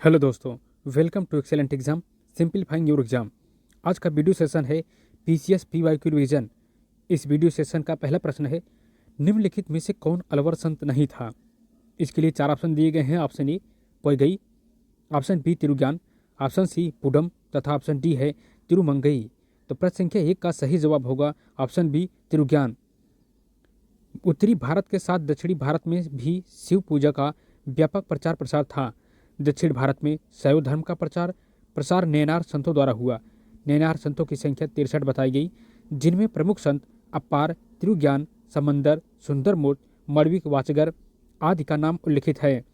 Hello दोस्तों, welcome to excellent exam simplifying your exam. आज का वीडियो सेशन है पीसीएस पीवाईक्यू रिवीजन। इस वीडियो सेशन का पहला प्रश्न है, निम्नलिखित में से कौन अलवर संत नहीं था। इसके लिए चार ऑप्शन दिए गए हैं। Option A Poigai, option B Tirugnan, option C Pudam तथा ऑप्शन डी है तिरुमंगई। तो प्रश्न संख्या 1 का सही जवाब होगा ऑप्शन बी तिरुज्ञान। उत्तरी भारत के साथ दक्षिणी भारत में भी शिव पूजा का व्यापक प्रचार प्रसार था। दक्षिण भारत में शैव धर्म का प्रसार नैनार संतों द्वारा हुआ। नैनार संतों की संख्या 63 बताई गई, जिनमें प्रमुख संत अपार, तिरुज्ञान, समंदर, सुंदरमूर्त, मड़विक वाचगर आदि का नाम उल्लिखित है।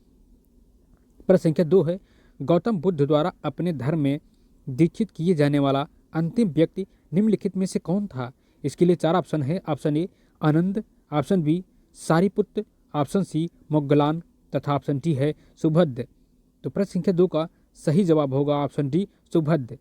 प्रश्न संख्या 2 है, गौतम बुद्ध द्वारा अपने धर्म में दीक्षित किए जाने वाला अंतिम व्यक्ति निम्नलिखित में से कौन था। इसके लिए चार ऑप्शन है। Option A Anand, option B Sariputra, option C Moggallana तथा ऑप्शन डी है सुभद्र। तो प्रश्न संख्या 2 का सही जवाब होगा ऑप्शन डी सुभद्र।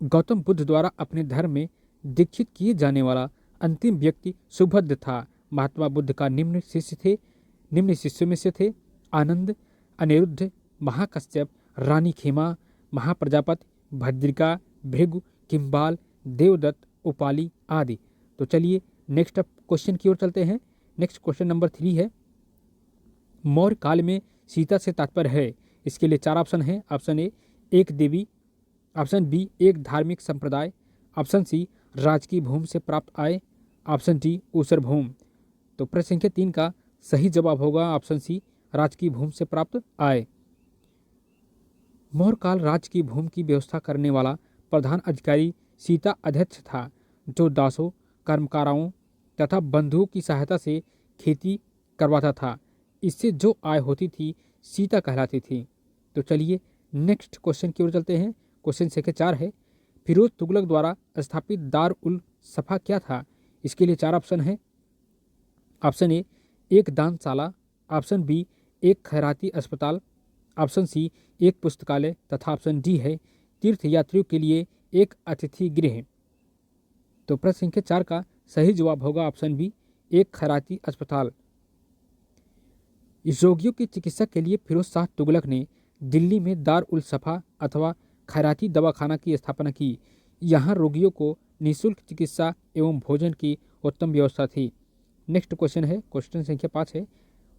गौतम बुद्ध द्वारा अपने धर्म में दीक्षित किए जाने वाला अंतिम व्यक्ति सुभद्र था। महात्मा बुद्ध का निम्न शिष्यों में से थे आनंद, अनिरुद्ध, महाकश्यप, रानी खेमा, महाप्रजापति, भद्रिका, भृगु, किम्बाल, देवदत्त, उपाली आदि। तो चलिए नेक्स्ट क्वेश्चन की ओर चलते हैं। नेक्स्ट क्वेश्चन नंबर 3 है, मौर्य काल में सीता से तात्पर्य है। इसके लिए चार ऑप्शन है। ऑप्शन ए एक देवी, ऑप्शन बी एक धार्मिक संप्रदाय, ऑप्शन सी राजकीय भूमि से प्राप्त आय, ऑप्शन डी ऊसर भूमि। तो प्रश्न संख्या 3 का सही जवाब होगा ऑप्शन सी राजकीय भूमि से प्राप्त आय। मौर्य काल राज्य की भूमि की व्यवस्था करने वाला प्रधान अधिकारी सीता अध्यक्ष था, जो दासों, कर्मकारों तथा बंधुओं की सहायता से खेती करवाता था। इससे जो आय होती थी सीता कहलाती थी। तो चलिए नेक्स्ट क्वेश्चन की ओर चलते हैं। क्वेश्चन संख्या 4 है, फिरोज तुगलक द्वारा स्थापित दार उल सफा क्या था। इसके लिए चार ऑप्शन है। ऑप्शन ए एक दानशाला, ऑप्शन बी एक खैराती अस्पताल, ऑप्शन सी एक पुस्तकालय तथा ऑप्शन डी है तीर्थ यात्रियों के लिए एक अतिथि गृह। तो प्रश्न संख्या 4 का सही जवाब होगा ऑप्शन बी एक खैराती अस्पताल। रोगियों की चिकित्सा के लिए फिरोज शाह तुगलक ने दिल्ली में दार उल सफा अथवा खैराती दवाखाना की स्थापना की। यहाँ रोगियों को निःशुल्क चिकित्सा एवं भोजन की उत्तम व्यवस्था थी। नेक्स्ट क्वेश्चन है, क्वेश्चन संख्या 5 है,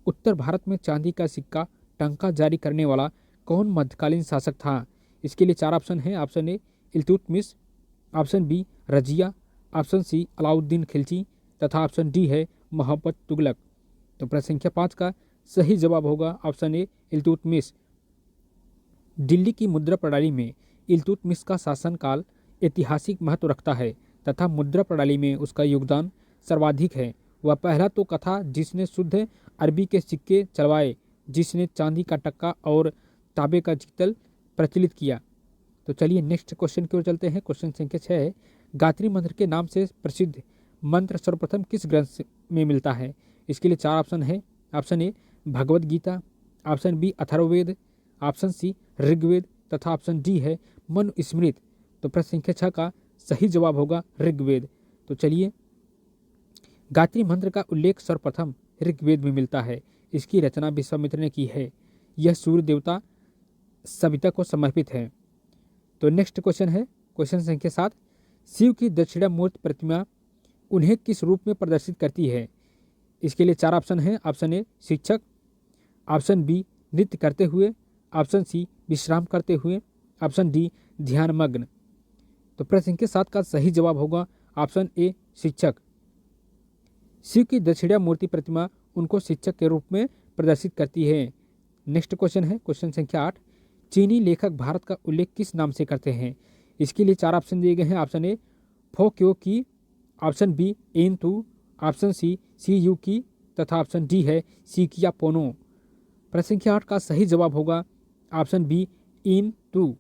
उत्तर भारत में चांदी का सिक्का टंका जारी करने वाला कौन मध्यकालीन शासक था। इसके लिए चार ऑप्शन है। Option A Iltutmish, option B Razia, option C Alauddin Khilji तथा ऑप्शन डी है मोहम्मद तुगलक। तो प्रश्न संख्या 5 का सही जवाब होगा ऑप्शन ए इल्तुतमिश। दिल्ली की मुद्रा प्रणाली में इल्तुतमिश का शासनकाल ऐतिहासिक महत्व रखता है तथा मुद्रा प्रणाली में उसका योगदान सर्वाधिक है। वह पहला तो कथा जिसने शुद्ध अरबी के सिक्के चलवाए, जिसने चांदी का टक्का और तांबे का जितल प्रचलित किया। तो चलिए नेक्स्ट क्वेश्चन की ओर चलते हैं। क्वेश्चन संख्या 6 है, गायत्री मंत्र के नाम से प्रसिद्ध मंत्र सर्वप्रथम किस ग्रंथ में मिलता है। इसके लिए चार ऑप्शन है। Option A Bhagavad Gita, option B Atharvaveda, option C Rigveda तथा ऑप्शन डी है मनुस्मृति। तो प्रश्न संख्या 6 का सही जवाब होगा ऋग्वेद। तो चलिए, गायत्री मंत्र का उल्लेख सर्वप्रथम ऋग्वेद में मिलता है। इसकी रचना विश्वामित्र ने की है। यह सूर्य देवता सविता को समर्पित है। तो नेक्स्ट क्वेश्चन है, क्वेश्चन संख्या 7, शिव की दक्षिणामूर्त प्रतिमा उन्हें किस रूप में प्रदर्शित करती है। इसके लिए चार ऑप्शन है। ऑप्शन ए शिक्षक, ऑप्शन बी नृत्य करते हुए, ऑप्शन सी विश्राम करते हुए, ऑप्शन डी ध्यानमग्न। तो प्रश्न संख्या 7 का सही जवाब होगा ऑप्शन ए शिक्षक। शिव की दक्षिणामूर्ति प्रतिमा उनको शिक्षक के रूप में प्रदर्शित करती है। नेक्स्ट क्वेश्चन है, क्वेश्चन संख्या 8, चीनी लेखक भारत का उल्लेख किस नाम से करते हैं। इसके लिए चार ऑप्शन दिए गए हैं। ऑप्शन ए फो क्यो की, ऑप्शन बी एन तू, ऑप्शन सी यू की तथा ऑप्शन डी है सीकिया पोनो। प्रश्न संख्या 8 का सही जवाब होगा ऑप्शन बी इन तू।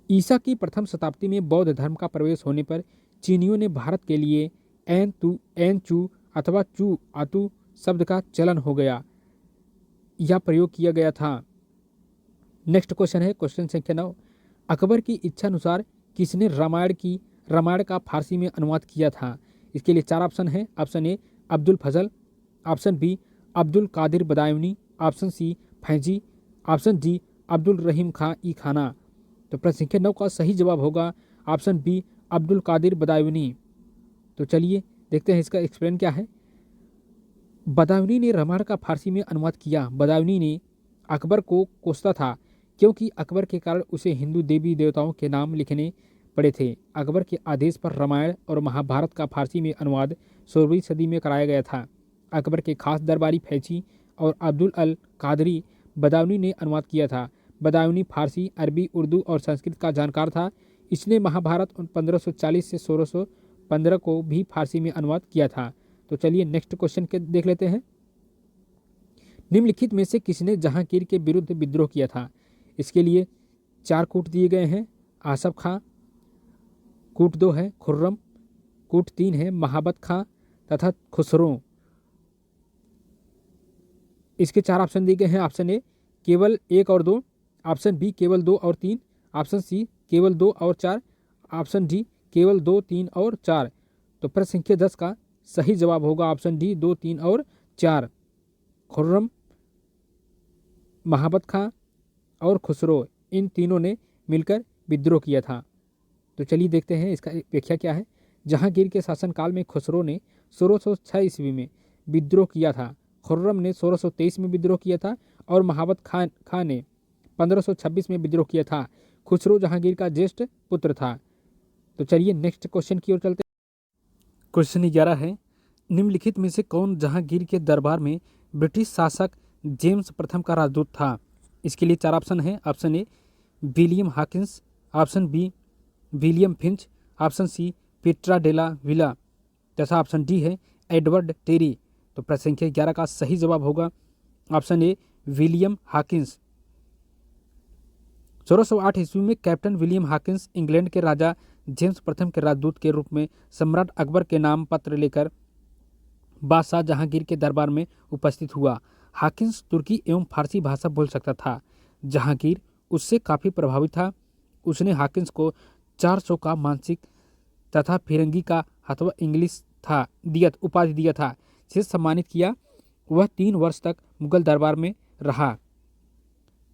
ईसा की प्रथम शताब्दी में बौद्ध धर्म का प्रवेश होने पर चीनियों ने भारत के लिए एन चू अथवा चू आतु शब्द का चलन हो गया या प्रयोग किया गया था। नेक्स्ट क्वेश्चन है, क्वेश्चन संख्या 9, अकबर की इच्छा अनुसार किसने रामायण का फारसी में अनुवाद किया था। इसके लिए चार ऑप्शन है। Option A Abdul Fazal, option B Abdul Qadir Badayuni, option C Faizi, option D Abdul Rahim Khan e Khana. तो प्रश्न संख्या 9 का सही जवाब होगा ऑप्शन बी अब्दुल कादिर बदायूनी। तो चलिए देखते हैं इसका एक्सप्लेन क्या है। बदायूनी ने रामायण का फारसी में अनुवाद किया। बदायूनी ने अकबर को कोसता था क्योंकि अकबर के कारण उसे हिंदू देवी देवताओं के नाम लिखने पड़े थे। अकबर के आदेश पर रामायण और महाभारत का फारसी में अनुवाद 16वीं सदी में कराया गया था। अकबर के खास दरबारी फैजी और अब्दुल अल कादरी बदायूनी ने अनुवाद किया था। बदायूनी फारसी, अरबी, उर्दू और संस्कृत का जानकार था। इसने महाभारत 1540 से 1615 को भी फारसी में अनुवाद किया था। तो चलिए नेक्स्ट क्वेश्चन के देख लेते हैं। निम्नलिखित में से किसने जहांगीर के विरुद्ध विद्रोह किया था? इसके लिए 4 कूट दिए गए हैं। आसफ खां, कूट 2 है खुर्रम, कूट 3 है महाबत खां तथा खुसरो। इसके 4 ऑप्शन दिए गए हैं। ऑप्शन ए केवल 1 और 2, ऑप्शन बी केवल 2 और 3, ऑप्शन सी केवल 2 और 4, ऑप्शन डी केवल 2, 3 और 4। तो प्रश्न संख्या 10 का सही जवाब होगा ऑप्शन डी 2, 3 और 4। खुर्रम, महाबत खां और खुसरो, इन तीनों ने मिलकर विद्रोह किया था। तो चलिए देखते हैं इसका व्याख्या क्या है। जहांगीर के शासनकाल में खुसरो ने 1606 ईस्वी में विद्रोह किया था। खुर्रम ने 1623 में विद्रोह किया था और महाबत खां ने 1526 में विद्रोह किया था। खुसरो जहांगीर का ज्येष्ठ पुत्र था। तो चलिए नेक्स्ट क्वेश्चन की ओर चलते हैं। क्वेश्चन 11 है, निम्नलिखित में से कौन जहांगीर के दरबार में ब्रिटिश शासक जेम्स प्रथम का राजदूत था? इसके लिए 4 ऑप्शन है। Option A William Hawkins, option B William Finch, option C Pietro Della Valle तथा ऑप्शन डी है एडवर्ड टेरी। तो प्रश्न संख्या 11 का सही जवाब होगा ऑप्शन ए विलियम हॉकिंस। 1608 ईस्वी में कैप्टन विलियम हॉकिंस इंग्लैंड के राजा जेम्स प्रथम के राजदूत के रूप में सम्राट अकबर के नाम पत्र लेकर बादशाह जहांगीर के दरबार में उपस्थित हुआ। हॉकिंस तुर्की एवं फारसी भाषा बोल सकता था। जहांगीर उससे काफ़ी प्रभावित था। उसने हॉकिंस को 400 का मानसिक तथा फिरंगी का अथवा इंग्लिश था उपाधि दिया था, से सम्मानित किया। वह 3 वर्ष तक मुगल दरबार में रहा।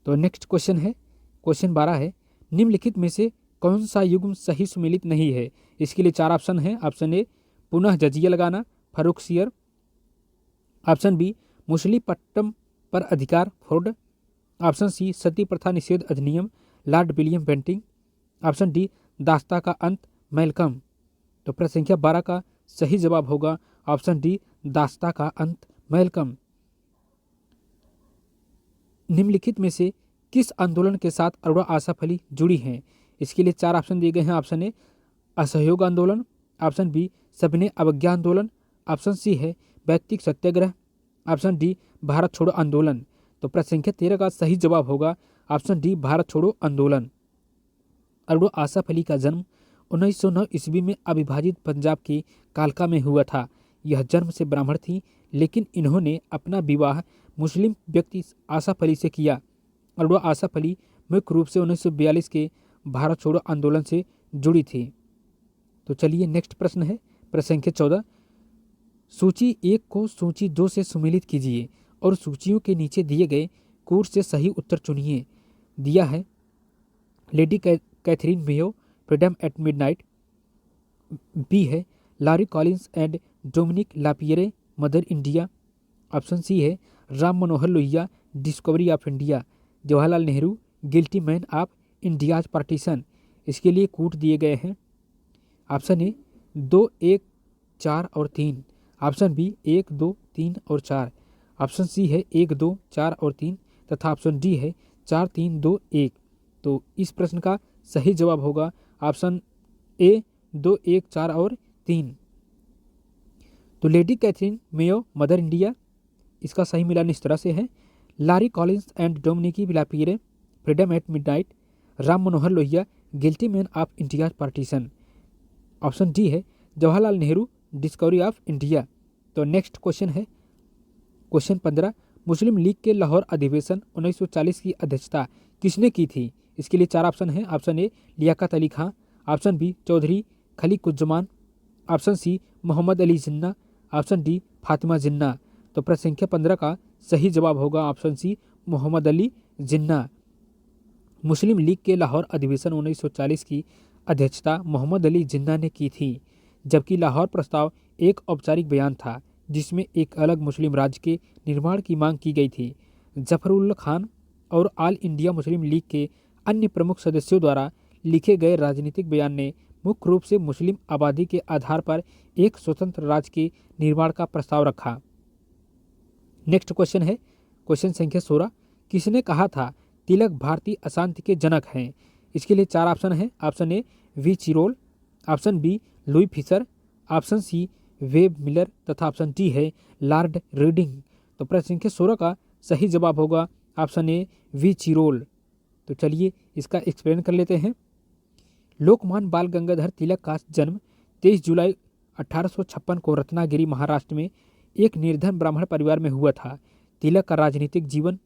तो नेक्स्ट क्वेश्चन है, क्वेश्चन 12 है, निम्नलिखित में से कौन सा युग्म सही सुमेलित नहीं है? इसके लिए 4 ऑप्शन है। ऑप्शन ए पुनः जजिया लगाना, फर्रुखसियर, ऑप्शन बी मुसलीपट्टम पर अधिकार, फोर्ड, ऑप्शन सी सती प्रथा निषेध अधिनियम, lord William Bentinck, option D दास्ता का अंत, मैल्कम। तो प्रश्न संख्या 12 का सही जवाब होगा ऑप्शन डी दास्ता का अंत, मैल्कम। निम्नलिखित में से किस आंदोलन के साथ अरोड़ा आसफ अली जुड़ी हैं? इसके लिए 4 ऑप्शन दिए गए हैं। ऑप्शन ए असहयोग आंदोलन, ऑप्शन बी सविनय अवज्ञा आंदोलन, ऑप्शन सी है वैयक्तिक सत्याग्रह, ऑप्शन डी भारत छोड़ो आंदोलन। तो प्रश्न संख्या 13 का सही जवाब होगा ऑप्शन डी भारत छोड़ो आंदोलन। अरोड़ा आसफ अली का जन्म 1909 ईस्वी में अविभाजित पंजाब के कालका में हुआ था। यह जन्म से ब्राह्मण थी, लेकिन इन्होंने अपना विवाह मुस्लिम व्यक्ति आसफ अली से किया। अरोड़ा आसफ अली मुख्य रूप से 1942 के भारत छोड़ो आंदोलन से जुड़ी थी। तो चलिए नेक्स्ट प्रश्न है, प्रश्न संख्या 14, सूची 1 को सूची 2 से सुमेलित कीजिए और सूचियों के नीचे दिए गए कोर्स से सही उत्तर चुनिए। दिया है lady Catherine Mayo, freedom at midnight, B है Larry Collins and Dominique Lapierre, mother India, option C है Ram Manohar Lohia, discovery of India, Jawaharlal Nehru, guilty man of India's partition. इसके लिए कूट दिए गए हैं। ऑप्शन ए 2, 1, 4 और 3, ऑप्शन बी 1, 2, 3 और 4, ऑप्शन सी है 1, 2, 4 और 3 तथा ऑप्शन डी है 4, 3, 2, 1। तो इस प्रश्न का सही जवाब होगा ऑप्शन ए 2, 1, 4 और 3। तो lady Catherine Mayo, mother India, इसका सही मिलान इस तरह से है। Larry Collins and Dominique Lapierre, freedom at midnight, Ram Manohar Lohia, guilty man of India's partition. Option D है Jawaharlal Nehru, discovery of India. तो नेक्स्ट क्वेश्चन है, क्वेश्चन 15, मुस्लिम लीग के लाहौर अधिवेशन 1940 की अध्यक्षता किसने की थी? इसके लिए 4 ऑप्शन है। Option A Liaquat Ali Khan, option B Chaudhry Khaliquzzaman, option C Mohammad Ali Jinnah, option D Fatima Jinnah. तो प्रश्न संख्या 15 का सही जवाब होगा ऑप्शन सी मोहम्मद अली जिन्ना। मुस्लिम लीग के लाहौर अधिवेशन 1940 की अध्यक्षता मोहम्मद अली जिन्ना ने की थी, जबकि लाहौर प्रस्ताव एक औपचारिक बयान था जिसमें एक अलग मुस्लिम राज्य के निर्माण की मांग की गई थी। जफरुल्लाह खान और ऑल इंडिया मुस्लिम लीग के अन्य प्रमुख सदस्यों द्वारा लिखे गए राजनीतिक बयान ने मुख्य रूप से मुस्लिम आबादी के आधार पर एक स्वतंत्र राज्य के निर्माण का प्रस्ताव रखा। नेक्स्ट क्वेश्चन है क्वेश्चन संख्या 16। किसने कहा था तिलक भारतीय अशांति के जनक हैं? इसके लिए 4 ऑप्शन है। Option A V Chirol, option B Louis Fischer, option C Webb Miller तथा ऑप्शन डी है लॉर्ड रीडिंग। तो प्रश्न संख्या 16 का सही जवाब होगा ऑप्शन ए वी चिरोल। तो चलिए इसका एक्सप्लेन कर लेते हैं। लोकमान्य बाल गंगाधर तिलक का जन्म 23 जुलाई 1856 को रत्नागिरी महाराष्ट्र में एक निर्धन ब्राह्मण परिवार में हुआ था। तिलक का राजनीतिक जीवन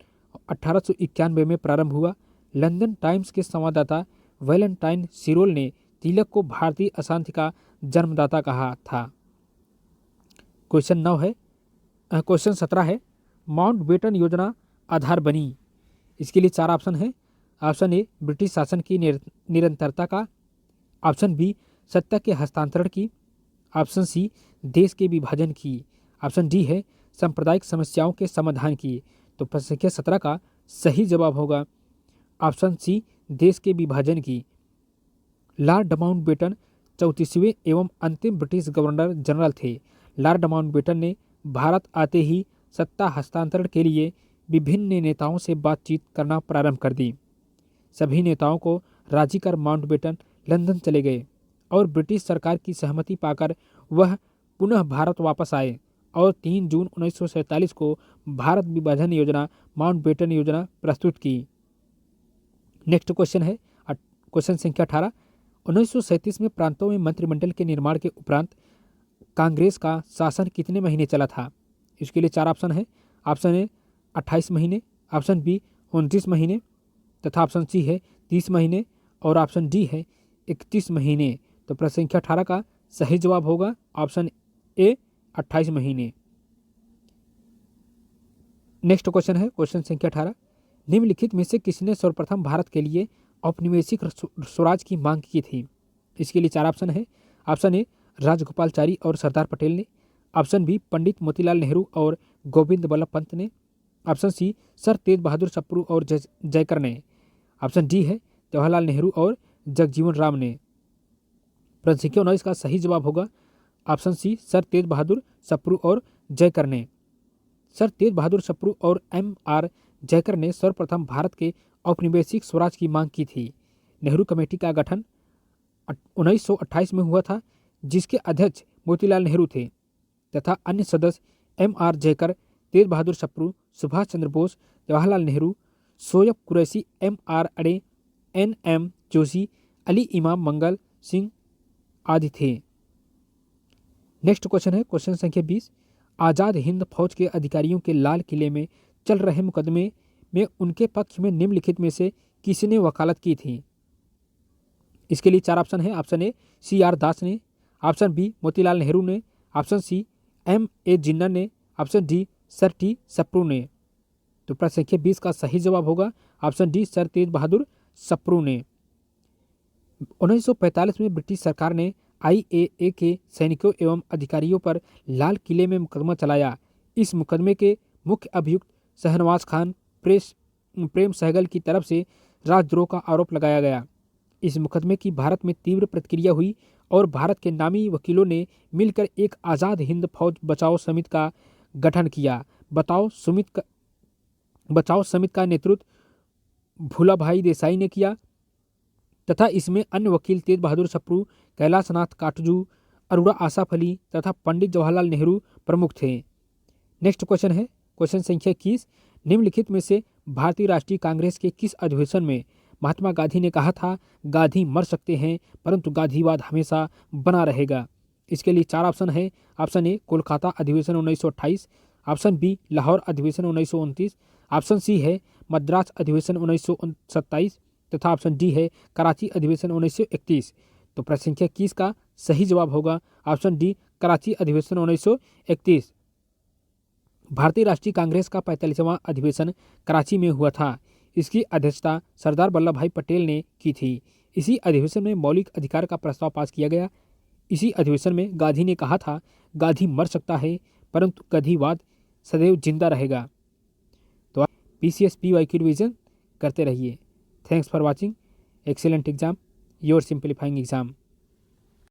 1891 में प्रारंभ हुआ। लंदन टाइम्स के संवाददाता वैलेंटाइन सिरोल ने तिलक को भारतीय अशांति का जन्मदाता कहा था। क्वेश्चन 17 है माउंटबेटन योजना आधार बनी। इसके लिए 4 ऑप्शन है। ऑप्शन ए ब्रिटिश शासन की निरंतरता का, ऑप्शन बी सत्ता के हस्तांतरण की, ऑप्शन सी देश के विभाजन की, ऑप्शन डी है सांप्रदायिक समस्याओं के समाधान की। तो प्रश्न संख्या 17 का सही जवाब होगा ऑप्शन सी देश के विभाजन की। लॉर्ड माउंटबेटन 34वें एवं अंतिम ब्रिटिश गवर्नर जनरल थे। लॉर्ड माउंटबेटन ने भारत आते ही सत्ता हस्तांतरण के लिए विभिन्न नेताओं से बातचीत करना प्रारंभ कर दी। सभी नेताओं को राजी कर माउंटबेटन लंदन चले गए और ब्रिटिश सरकार की सहमति पाकर वह पुनः भारत वापस आए और 3 जून 1947 को भारत विभाजन योजना माउंटबेटन योजना प्रस्तुत की। नेक्स्ट क्वेश्चन है क्वेश्चन संख्या 18। 1937 में प्रांतों में मंत्रिमंडल के निर्माण के उपरांत कांग्रेस का शासन कितने महीने चला था? इसके लिए 4 ऑप्शन है। ऑप्शन ए 28 महीने, ऑप्शन बी 29 महीने तथा ऑप्शन सी है 30 महीने और ऑप्शन डी है 31 महीने। तो प्रश्न संख्या 18 का सही जवाब होगा ऑप्शन ए 28 महीने। नेक्स्ट क्वेश्चन है क्वेश्चन संख्या 18। निम्नलिखित में से किसने सर्वप्रथम भारत के लिए औपनिवेशिक स्वराज की मांग की थी? इसके लिए 4 ऑप्शन है। ऑप्शन ए राजगोपालचारी और सरदार पटेल ने, ऑप्शन बी पंडित मोतीलाल नेहरू और गोविंद बल्लभ पंत ने, ऑप्शन सी सर तेज बहादुर सप्रू और जयकर ने, ऑप्शन डी है जवाहरलाल नेहरू और जगजीवन राम ने। प्रश्न संख्या 19 का सही जवाब होगा ऑप्शन सी सर तेज बहादुर सप्रू और जयकर ने। सर तेज बहादुर सप्रू और M.R. जयकर ने सर्वप्रथम भारत के औपनिवेशिक स्वराज की मांग की थी। नेहरू कमेटी का गठन 1928 में हुआ था, जिसके अध्यक्ष मोतीलाल नेहरू थे तथा अन्य सदस्य M.R. जयकर, तेज बहादुर सप्रू, सुभाष चंद्र बोस, जवाहरलाल नेहरू, सोयब कुरैशी, M.R. अडे, N.M. जोशी, अली इमाम मंगल सिंह आदि थे। नेक्स्ट क्वेश्चन है क्वेश्चन संख्या 20। आज़ाद हिंद फौज के अधिकारियों के लाल किले में चल रहे मुकदमे में उनके पक्ष में निम्नलिखित में से किसने वकालत की थी? इसके लिए 4 ऑप्शन है। ऑप्शन ए C.R. दास ने, ऑप्शन बी मोतीलाल नेहरू ने, ऑप्शन सी M.A. जिन्ना ने, option D sir T. Sapru ने। तो प्रश्न संख्या 20 का सही जवाब होगा ऑप्शन डी सर तेज बहादुर सप्रू ने। 1945 में ब्रिटिश सरकार ने IAA के सैनिकों एवं अधिकारियों पर लाल किले में मुकदमा चलाया। इस मुकदमे के मुख्य अभियुक्त शहनवाज खान प्रेम सहगल की तरफ से राजद्रोह का आरोप लगाया गया। इस मुकदमे की भारत में तीव्र प्रतिक्रिया हुई और भारत के नामी वकीलों ने मिलकर एक आज़ाद हिंद फौज बचाओ समिति का गठन किया। बचाओ समिति का नेतृत्व भूलाभाई देसाई ने किया तथा इसमें अन्य वकील तेज बहादुर सप्रू, कैलाश नाथ काटजू, अरोड़ा आसफ अली तथा पंडित जवाहरलाल नेहरू प्रमुख थे। नेक्स्ट क्वेश्चन है क्वेश्चन संख्या 21। निम्नलिखित में से भारतीय राष्ट्रीय कांग्रेस के किस अधिवेशन में महात्मा गांधी ने कहा था गांधी मर सकते हैं परंतु गांधीवाद हमेशा बना रहेगा? इसके लिए 4 ऑप्शन है। ऑप्शन ए कोलकाता अधिवेशन 1928, ऑप्शन बी लाहौर अधिवेशन 1929, ऑप्शन सी है मद्रास अधिवेशन 1927 तथा ऑप्शन डी है कराची अधिवेशन 1931। तो प्रश्न संख्या 21 का सही जवाब होगा ऑप्शन डी कराची अधिवेशन 1931। भारतीय राष्ट्रीय कांग्रेस का 45वां अधिवेशन कराची में हुआ था। इसकी अध्यक्षता सरदार वल्लभ भाई पटेल ने की थी। इसी अधिवेशन में मौलिक अधिकार का प्रस्ताव पास किया गया। इसी अधिवेशन में गांधी ने कहा था, गांधी मर सकता है परंतु गांधीवाद सदैव जिंदा रहेगा। तो PCS PY की रिवीजन करते रहिए। Thanks for watching. Excellent exam, your simplifying exam.